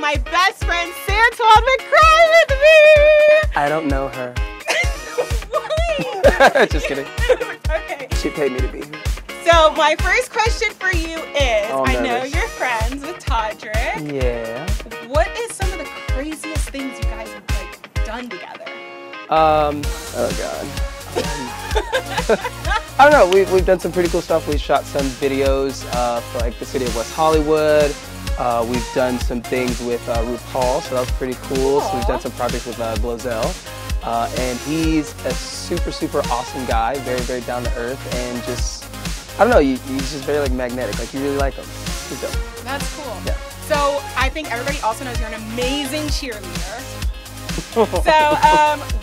my best friend Santwon McCray with me. I don't know her. What? Just kidding. Okay. She paid me to be here. So my first question for you is, Oh, I know you're friends with Todrick. Yeah. What is some of the craziest things you guys have like done together? Oh God. I don't know. We've done some pretty cool stuff. We shot some videos for like the city of West Hollywood. We've done some things with RuPaul, so that was pretty cool. Aww. So we've done some projects with Glozell. And he's a super, super awesome guy. Very, very down to earth, and just, I don't know, he's just very like magnetic. Like you really like him. He's dope. That's cool. Yeah. So I think everybody also knows you're an amazing cheerleader. So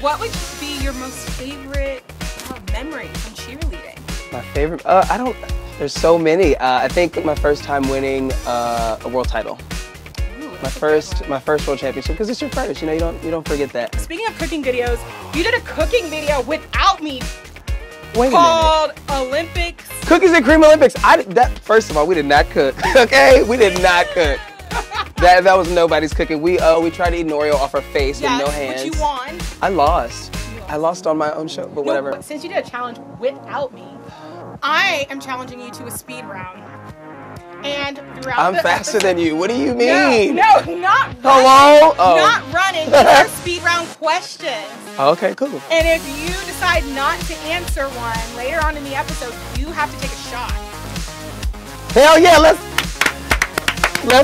what would be your most favorite memory from cheerleading? My favorite? There's so many. I think my first time winning a world title. Ooh, My first world championship, because it's your first. You know, you don't forget that. Speaking of cooking videos, you did a cooking video without me Wait called Olympics. Cookies and Cream Olympics. First of all, we did not cook. Okay, we did not cook. That was nobody's cooking. We tried to eat an Oreo off our face with no hands. But you won. I lost. I lost on my own show, but whatever. No, but since you did a challenge without me, I am challenging you to a speed round. And throughout I'm faster than you. What do you mean? No, not running. Hello? Oh. Not running. These are speed round questions. Okay, cool. And if you decide not to answer one later on in the episode, you have to take a shot. Hell yeah, let's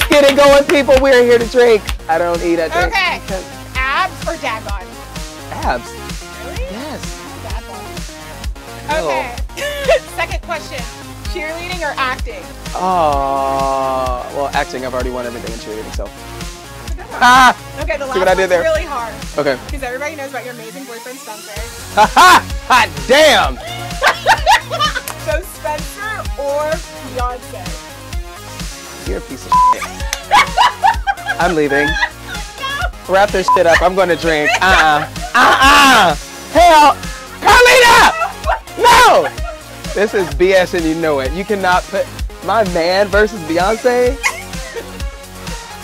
get it going, people. We're here to drink. I don't eat, I drink. Okay. Abs or dad bod? Abs. Really? Yes. Dad bod. Okay. Second question. Cheerleading or acting? Oh, well, acting. I've already won everything in cheerleading, so. Okay, the last what I did one's there? really hard. Okay. Because everybody knows about your amazing boyfriend, Spencer. Hot damn! So Spencer or Beyoncé? You're a piece of shit. I'm leaving. Wrap this shit up. I'm going to drink. Hell, Carlina! No! This is BS and you know it. You cannot put my man versus Beyonce.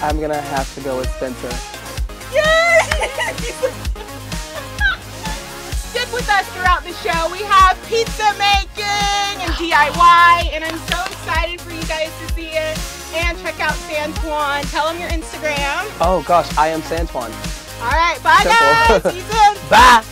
I'm gonna have to go with Spencer. Yay! Stick with us throughout the show. We have pizza making and DIY, and I'm so excited for you guys to see it. And check out Santwon. Tell them your Instagram. Oh gosh, I am Santwon. All right, bye Simple. guys. See you soon. Bye.